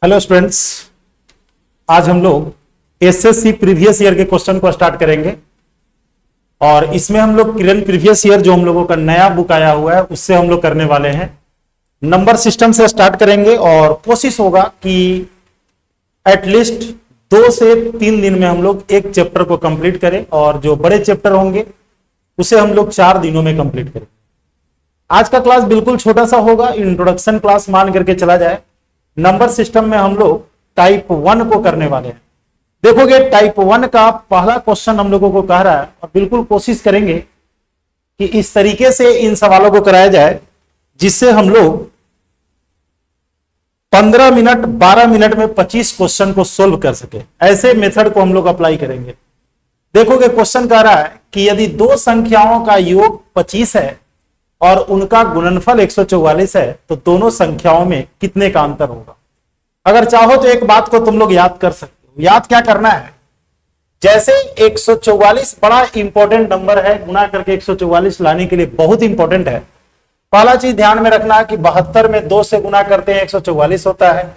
Hello students, आज हम लोग एसएससी प्रीवियस ईयर के क्वेश्चन को स्टार्ट करेंगे और इसमें हम लोग किरण प्रीवियस ईयर जो हम लोगों का नया बुक आया हुआ है उससे हम लोग करने वाले हैं। नंबर सिस्टम से स्टार्ट करेंगे और कोशिश होगा कि एटलीस्ट 2 से 3 दिन में हम लोग एक चैप्टर को कंप्लीट करें और जो बड़े चैप्टर होंगे उसे हम लोग 4 दिनों में कंप्लीट करें। आज का क्लास बिल्कुल छोटा सा होगा, इंट्रोडक्शन क्लास मान करके चला जाए। नंबर सिस्टम में हम लोग टाइप 1 को करने वाले हैं। देखोगे टाइप 1 का पहला क्वेश्चन हम लोगों को कह रहा है और बिल्कुल कोशिश करेंगे कि इस तरीके से इन सवालों को कराया जाए जिससे हम लोग 15 मिनट 12 मिनट में 25 क्वेश्चन को सोल्व कर सके। ऐसे मेथड को हम लोग अप्लाई करेंगे। देखोगे क्वेश्चन कह रहा है कि यदि दो संख्याओं का योग 25 है और उनका गुणनफल 144 है तो दोनों संख्याओं में कितने का अंतर होगा। अगर चाहो तो एक बात को तुम लोग याद कर सकते हो। याद क्या करना है, जैसे 144 बड़ा इंपॉर्टेंट नंबर है, गुना करके 144 लाने के लिए बहुत इंपॉर्टेंट है। पहला चीज ध्यान में रखना है कि 72 में 2 से गुना करते हैं 144 होता है,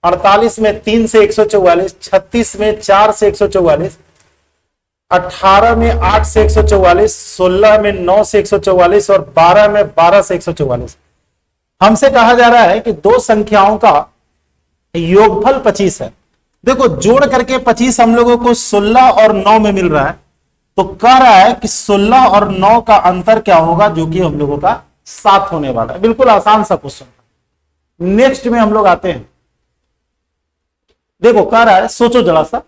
48 में 3 से 144, 36 में 4 से 144, 18 में 8 से 144, 16 में 9 से 144 और 12 में 12 से 144। हमसे कहा जा रहा है कि दो संख्याओं का योगफल 25 है। देखो जोड़ करके 25 हम लोगों को 16 और 9 में मिल रहा है, तो कह रहा है कि 16 और 9 का अंतर क्या होगा, जो कि हम लोगों का 7 होने वाला है। बिल्कुल आसान सा क्वेश्चन। नेक्स्ट में हम लोग आते हैं। देखो कह रहा है, सोचो जरा सा,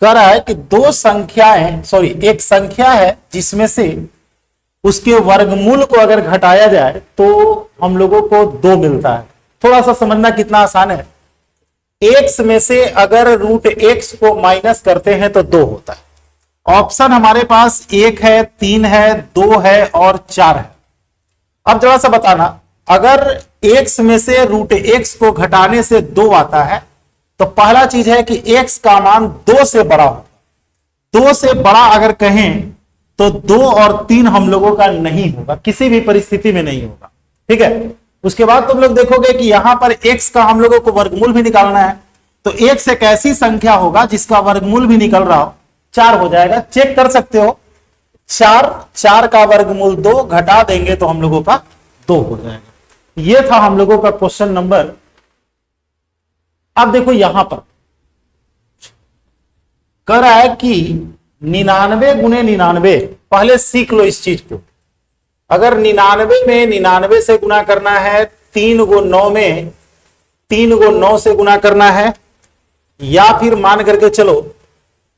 कह रहा है कि एक संख्या है जिसमें से उसके वर्गमूल को अगर घटाया जाए तो हम लोगों को 2 मिलता है। थोड़ा सा समझना कितना आसान है। x में से अगर रूट x को माइनस करते हैं तो 2 होता है। ऑप्शन हमारे पास 1 है, 3 है, 2 है और 4 है। अब जरा सा बताना, अगर x में से रूट x को घटाने से 2 आता है तो पहला चीज है कि x का मान 2 से बड़ा होगा। 2 से बड़ा अगर कहें तो 2 और 3 हम लोगों का नहीं होगा, किसी भी परिस्थिति में नहीं होगा। ठीक है। उसके बाद तुम लोग देखोगे कि यहां पर x का हम लोगों को वर्गमूल भी निकालना है, तो x एक ऐसी संख्या होगा जिसका वर्गमूल भी निकल रहा हो, 4 हो जाएगा। चेक कर सकते हो, 4 का वर्गमूल 2 घटा देंगे तो हम लोगों का 2 हो जाएगा। यह था हम लोगों का क्वेश्चन नंबर। अब देखो यहां पर कह रहा है कि 99 गुने 99, पहले सीख लो इस चीज को। अगर 99 में 99 से गुना करना है, 3 को 9 में 3 को 9 से गुना करना है, या फिर मान करके चलो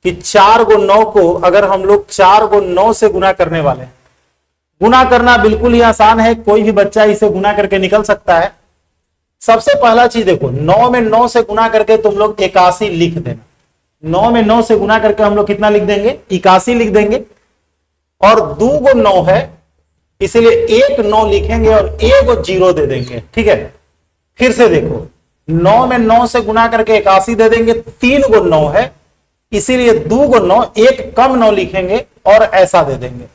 कि 4 को 9 को अगर हम लोग 4 को 9 से गुना करने वाले हैं। गुना करना बिल्कुल ही आसान है, कोई भी बच्चा इसे गुना करके निकल सकता है। सबसे पहला चीज देखो, 9 में 9 से गुना करके तुम लोग 81 लिख देना। 9 में 9 से गुना करके हम लोग कितना लिख देंगे, 81 लिख देंगे। और 2 को 9 है इसलिए 1 9 लिखेंगे और 1 0 दे देंगे। ठीक है। फिर से देखो, 9 में 9 से गुना करके 81 दे देंगे, 3 को 9 है इसीलिए 2 को 9, 1 कम 9 लिखेंगे और ऐसा दे देंगे।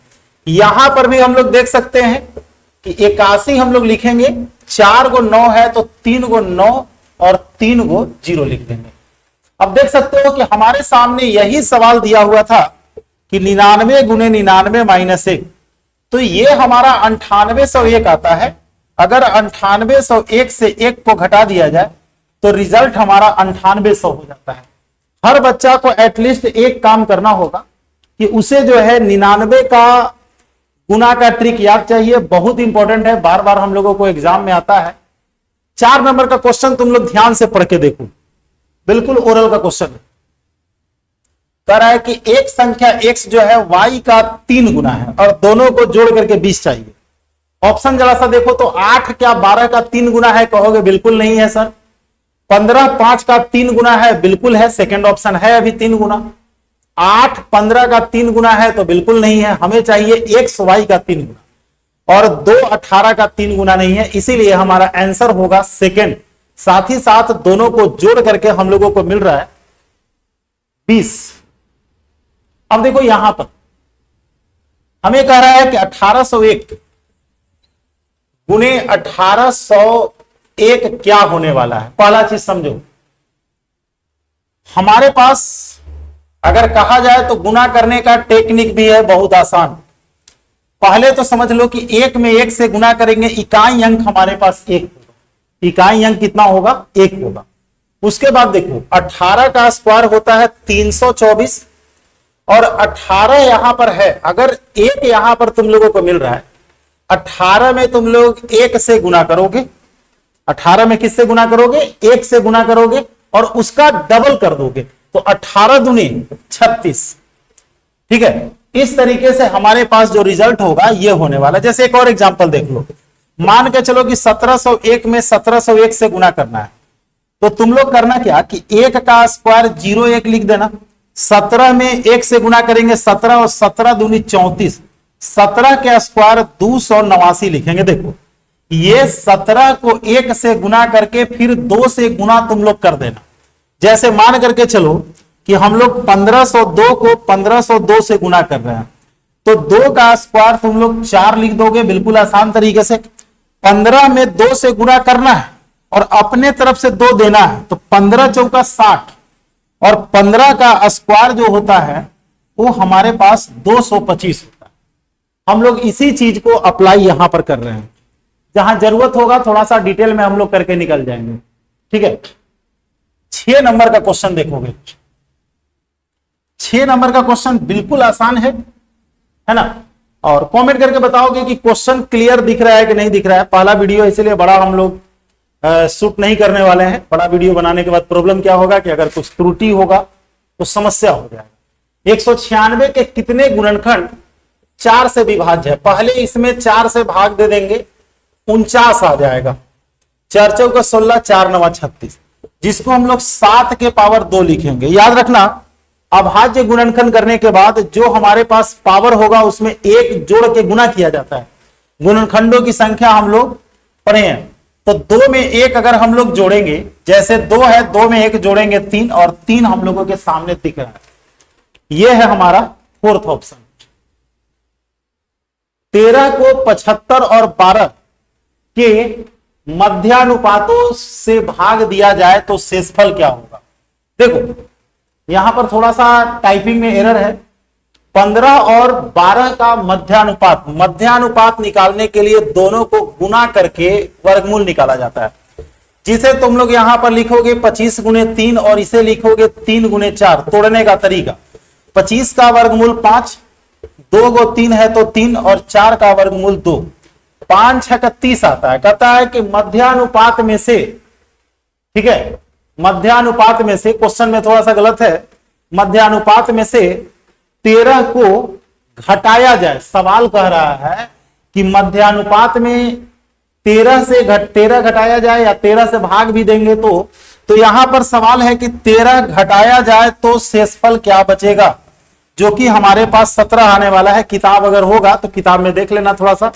यहां पर भी हम लोग देख सकते हैं कि 81 हम लोग लिखेंगे, 4 को 9 है तो 3 को 9 और 3 को 0 लिख देंगे। अब देख सकते हो कि हमारे सामने यही सवाल दिया हुआ था कि 99 गुने 99 माइनस 1, तो ये हमारा 9801 आता है। अगर 9801 से 1 को घटा दिया जाए तो रिजल्ट हमारा 9800 हो जाता है। हर बच्चा को एटलीस्ट एक काम करना होगा कि उसे जो है 99 का गुना का ट्रिक याद चाहिए, बहुत इंपॉर्टेंट है, बार बार हम लोगों को एग्जाम में आता है। 4 नंबर का क्वेश्चन तुम लोग ध्यान से पढ़ के देखो, बिल्कुल ओरल का क्वेश्चन है। कह रहा है कि एक संख्या x जो है y का 3 गुना है और दोनों को जोड़ करके 20 चाहिए। ऑप्शन जरा सा देखो तो 8 क्या 12 का 3 गुना है, कहोगे बिल्कुल नहीं है सर। 15 5 का 3 गुना है, बिल्कुल है, सेकंड ऑप्शन है अभी 3 गुना। 8 15 का 3 गुना है तो बिल्कुल नहीं है, हमें चाहिए x y का 3 गुना, और 2 18 का 3 गुना नहीं है, इसीलिए हमारा आंसर होगा सेकंड। साथ ही साथ दोनों को जोड़ करके हम लोगों को मिल रहा है 20। अब देखो यहां पर हमें कह रहा है कि 1801 गुने 1801 क्या होने वाला है। पहला चीज समझो, हमारे पास अगर कहा जाए तो गुना करने का टेक्निक भी है बहुत आसान। पहले तो समझ लो कि एक में एक से गुना करेंगे, इकाई अंक हमारे पास एक होगा। इकाई अंक कितना होगा? एक होगा। उसके बाद देखो 18 का स्क्वायर होता है 324 और 18 यहां पर है। अगर एक यहां पर तुम लोगों को मिल रहा है, 18 में तुम लोग एक से गुना करोगे। 18 में किससे गुना करोगे? एक से गुना करोगे और उसका डबल कर दोगे तो 18 दूनी 36। ठीक है, इस तरीके से हमारे पास जो रिजल्ट होगा ये होने वाला। जैसे एक और एग्जांपल देख लो, मान के चलो कि 1701 में 1701 से गुना करना है, तो तुम लोग करना क्या कि एक का स्क्वायर 01 लिख देना। 17 में एक से गुना करेंगे 17 और 17 दूनी 34, 17 के स्क्वायर 289 लिखेंगे। देखो ये 17 को एक से गुना करके फिर 2 से गुना तुम लोग कर देना। जैसे मान करके चलो कि हम लोग 1502 को 1502 से गुना कर रहे हैं, तो 2 का स्क्वायर तुम लोग 4 लिख दोगे बिल्कुल आसान तरीके से। 15 में 2 से गुना करना है और अपने तरफ से 2 देना है, तो 15 चौका 60 और 15 का स्क्वायर जो होता है वो हमारे पास 225 होता है। हम लोग इसी चीज को अप्लाई यहां पर कर रहे हैं। जहां जरूरत होगा थोड़ा सा डिटेल में हम लोग करके निकल जाएंगे। ठीक है, 6 नंबर का क्वेश्चन देखोगे। 6 नंबर का क्वेश्चन बिल्कुल आसान है ना? और कमेंट करके बताओगे कि क्वेश्चन क्लियर दिख रहा है कि नहीं दिख रहा है। पहला वीडियो इसलिए बड़ा हम लोग शूट नहीं करने वाले हैं। बड़ा वीडियो बनाने के बाद प्रॉब्लम क्या होगा कि अगर कुछ त्रुटि होगा तो समस्या हो जाएगा। 196 के कितने गुणनखंड 4 से विभाज्य है? पहले इसमें 4 से भाग दे देंगे, 49 आ जाएगा। 4 चौका 16, 4 नवा 36, जिसको हम लोग 7 के पावर 2 लिखेंगे। याद रखना, अभाज्य गुणनखंड करने के बाद जो हमारे पास पावर होगा उसमें एक जोड़ के गुना किया जाता है। गुणनखंडों की संख्या हम लोग पढ़े हैं, तो 2 में 1 अगर हम लोग जोड़ेंगे, जैसे 2 है 2 में 1 जोड़ेंगे 3 और 3 हम लोगों के सामने दिख रहा है। यह है हमारा फोर्थ ऑप्शन। 13 को 75 और 12 के मध्यानुपातों से भाग दिया जाए तो शेषफल क्या होगा? देखो यहां पर थोड़ा सा टाइपिंग में एरर है। 15 और 12 का मध्यानुपात, मध्यानुपात निकालने के लिए दोनों को गुना करके वर्गमूल निकाला जाता है, जिसे तुम लोग यहां पर लिखोगे 25 गुने 3 और इसे लिखोगे 3 गुने 4। तोड़ने का तरीका, 25 का वर्गमूल 5, 2 गो 3 है तो 3 और 4 का वर्गमूल 2, 5 6 का 30 आता है। कहता है कि मध्यानुपात में से, ठीक है, मध्यानुपात में से, क्वेश्चन में थोड़ा सा गलत है, मध्यानुपात में से 13 को घटाया जाए। सवाल कह रहा है कि मध्यानुपात में 13 घटाया जाए या 13 से भाग भी देंगे तो यहां पर सवाल है कि 13 घटाया जाए तो शेषफल क्या बचेगा, जो कि हमारे पास 17 आने वाला है। किताब अगर होगा तो किताब में देख लेना थोड़ा सा।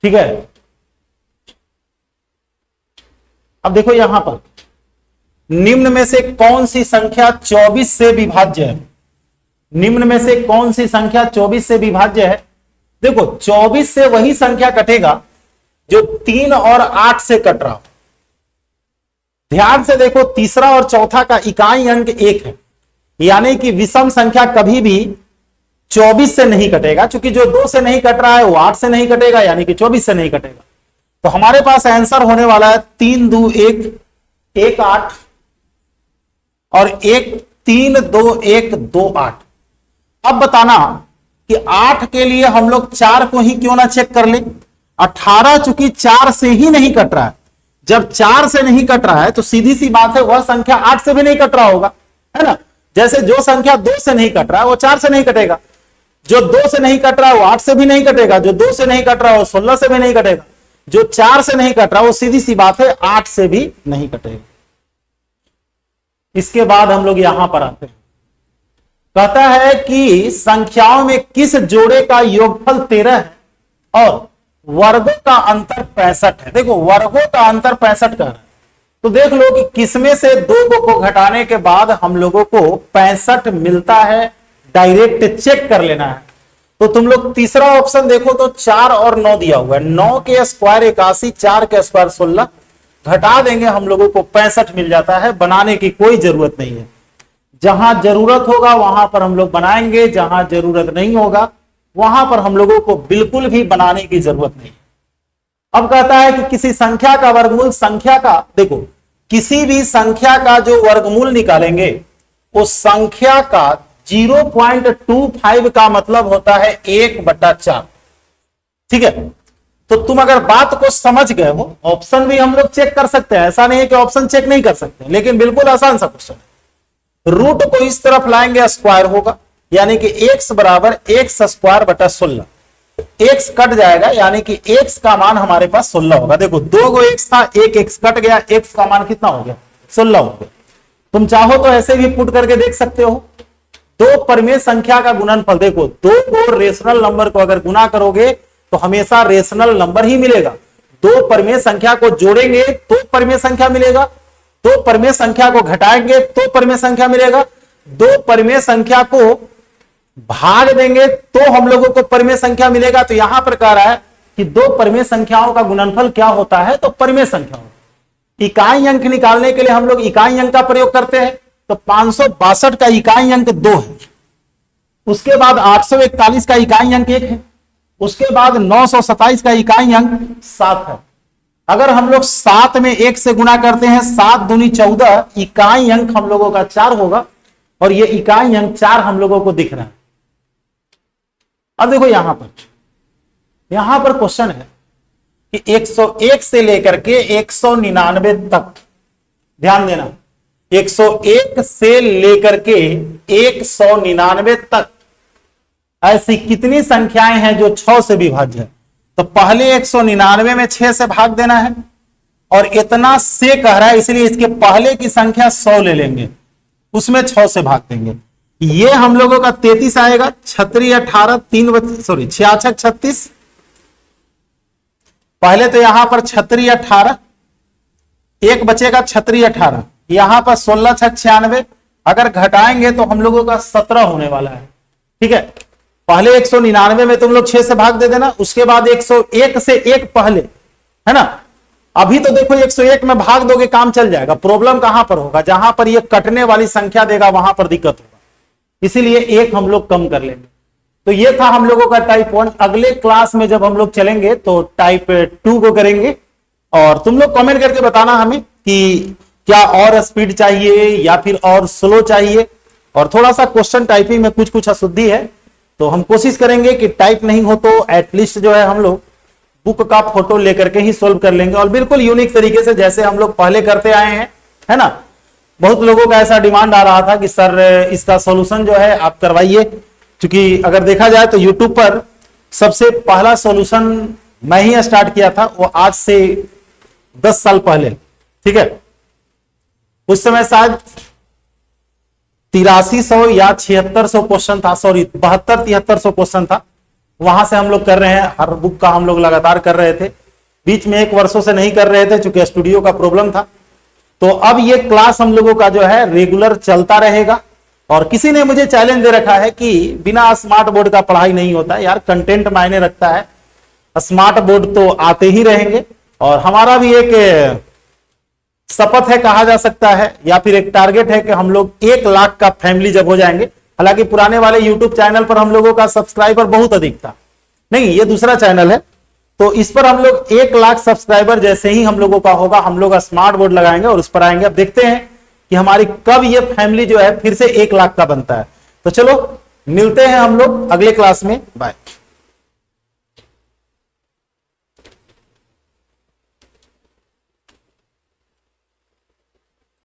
ठीक है, अब देखो यहां पर निम्न में से कौन सी संख्या 24 से विभाज्य है? निम्न में से कौन सी संख्या 24 से विभाज्य है? देखो 24 से वही संख्या कटेगा जो 3 और 8 से कट रहा हो। ध्यान से देखो, तीसरा और चौथा का इकाई अंक 1 है, यानी कि विषम संख्या कभी भी 24 से नहीं कटेगा। क्योंकि जो 2 से नहीं कट रहा है वो 8 से नहीं कटेगा, यानी कि 24 से नहीं कटेगा। तो हमारे पास आंसर होने वाला है 3 2 1 1 8 और 1 3 2 1 2 8। अब बताना कि 8 के लिए हम लोग 4 को ही क्यों ना चेक कर ले। 18 चूंकि 4 से ही नहीं कट रहा है, जब 4 से नहीं कट रहा है तो सीधी सी बात है वह संख्या 8 से भी नहीं कट रहा होगा, है ना? जैसे जो संख्या 2 से नहीं कट रहा है वो 4 से नहीं कटेगा, जो 2 से नहीं कट रहा है वो 8 से भी नहीं कटेगा, जो 2 से नहीं कट रहा है वो 16 से भी नहीं कटेगा, जो 4 से नहीं कट रहा है वो सीधी सी बात है 8 से भी नहीं कटेगा। इसके बाद हम लोग यहां पर आते हैं। कहता है कि संख्याओं में किस जोड़े का योगफल 13 है और वर्गों का अंतर 65 है। देखो वर्गों का अंतर 65 का है, तो देख लो कि किसमें से 2 को घटाने के बाद हम लोगों को 65 मिलता है। डायरेक्ट चेक कर लेना है। तो तुम लोग तीसरा ऑप्शन देखो तो 4 और 9 दिया हुआ है। 9 के स्क्वायर 81, 4 के स्क्वायर 16, घटा देंगे हम लोगों को 65 मिल जाता है। बनाने की कोई जरूरत नहीं है, जहां जरूरत होगा वहां पर हम लोग बनाएंगे, जहां जरूरत नहीं होगा वहां पर हम लोगों को बिल्कुल भी बनाने की जरूरत नहीं। अब कहता है कि किसी संख्या का वर्गमूल, संख्या का, देखो किसी भी संख्या का जो वर्गमूल निकालेंगे उस संख्या का 0.25 का मतलब होता है 1/4। ठीक है, तो तुम अगर बात को समझ गए हो, ऑप्शन भी हम लोग चेक कर सकते हैं, ऐसा नहीं है कि ऑप्शन चेक नहीं कर सकते, लेकिन बिल्कुल आसान सा क्वेश्चन है। रूट को इस तरफ लाएंगे स्क्वायर होगा, यानी कि x बराबर x² 16। x कट जाएगा यानी कि x का मान हमारे पास 16 होगा। देखो 2 गो x था, एक x कट गया, x का मान कितना हो गया? 16 हो गया। तुम चाहो तो ऐसे भी पुट करके देख सकते हो। दो परिमेय संख्या का गुणनफल, देखो दो को रेशनल नंबर को अगर गुना करोगे तो हमेशा रेशनल नंबर ही मिलेगा। दो परिमेय संख्या को जोड़ेंगे तो परिमेय संख्या मिलेगा, दो परिमेय संख्या को घटाएंगे तो परिमेय संख्या मिलेगा, दो परिमेय संख्या को भाग देंगे तो हम लोगों को परिमेय संख्या मिलेगा। तो यहां पर कह रहा है कि दो परिमेय संख्याओं का गुणनफल क्या होता है? तो परिमेय संख्या। इकाई अंक निकालने के लिए हम लोग इकाई अंक का प्रयोग करते हैं, तो 562 का इकाई अंक 2 है, उसके बाद 841 का इकाई अंक 1 है, उसके बाद 927 का इकाई अंक 7 है। अगर हम लोग 7 में 1 से गुणा करते हैं, 7 दूनी 14, इकाई अंक हम लोगों का 4 होगा, और ये इकाई अंक 4 हम लोगों को दिख रहा है। अब देखो यहां पर क्वेश्चन है कि 101 से लेकर के 199 तक, ध्यान देना, 101 से लेकर के 199 तक ऐसी कितनी संख्याएं हैं जो 6 से विभाज्य है? तो पहले 199 में 6 से भाग देना है, और इतना से कह रहा है इसलिए इसके पहले की संख्या 100 ले लेंगे, उसमें 6 से भाग देंगे। ये हम लोगों का 33 आएगा, 36 18 66 36। पहले तो यहां पर 36 18, एक बचेगा 36 18, यहां पर 16 6 96, अगर घटाएंगे तो हम लोगों का 17 होने वाला है। ठीक है, पहले 199 में तुम लोग 6 से भाग दे देना, उसके बाद 101 से 1 पहले, है ना। अभी तो देखो 101 में भाग दोगे काम चल जाएगा। प्रॉब्लम कहां पर होगा? जहां पर ये कटने वाली संख्या देगा वहां पर दिक्कत होगा, इसीलिए 1 हम लोग कम कर लेंगे। तो ये था हम लोगों का टाइप 1। अगले क्लास में जब हम लोग चलेंगे तो टाइप 2 को करेंगे, और तुम लोग कमेंट करके बताना हमें कि क्या और स्पीड चाहिए या फिर और स्लो चाहिए, और थोड़ा सा क्वेश्चन टाइपिंग में कुछ कुछ अशुद्धि है, तो हम कोशिश करेंगे कि टाइप नहीं हो तो एटलीस्ट जो है हम लोग बुक का फोटो लेकर के ही सोल्व कर लेंगे, और बिल्कुल यूनिक तरीके से जैसे हम लोग पहले करते आए हैं, है ना। बहुत लोगों का ऐसा डिमांड आ रहा था कि सर इसका सॉल्यूशन जो है आप करवाइए, क्योंकि अगर देखा जाए तो यूट्यूब पर सबसे पहला सॉल्यूशन मैं ही स्टार्ट किया था, वो आज से 10 साल पहले। ठीक है, उस समय शायद 8300 या 7600 क्वेश्चन था, सॉरी 72-7300 क्वेश्चन था। वहां से हम लोग कर रहे हैं, हर बुक का हम लोग लगातार कर रहे थे। बीच में 1 वर्षों से नहीं कर रहे थे क्योंकि स्टूडियो का प्रॉब्लम था। तो अब ये क्लास हम लोगों का जो है रेगुलर चलता रहेगा। और किसी ने मुझे चैलेंज दे रखा है कि बिना स्मार्ट बोर्ड का पढ़ाई नहीं होता। यार कंटेंट मायने रखता है, स्मार्ट बोर्ड तो आते ही रहेंगे, और हमारा भी एक शपथ है कहा जा सकता है, या फिर एक टारगेट है कि हम लोग 1 लाख का फैमिली जब हो जाएंगे। हालांकि पुराने वाले यूट्यूब चैनल पर हम लोगों का सब्सक्राइबर बहुत अधिक था, नहीं ये दूसरा चैनल है, तो इस पर हम लोग 1 लाख सब्सक्राइबर जैसे ही हम लोगों का होगा, हम लोग स्मार्ट बोर्ड लगाएंगे और उस पर आएंगे। अब देखते हैं कि हमारी कब ये फैमिली जो है फिर से 1 लाख का बनता है। तो चलो मिलते हैं हम लोग अगले क्लास में, बाय।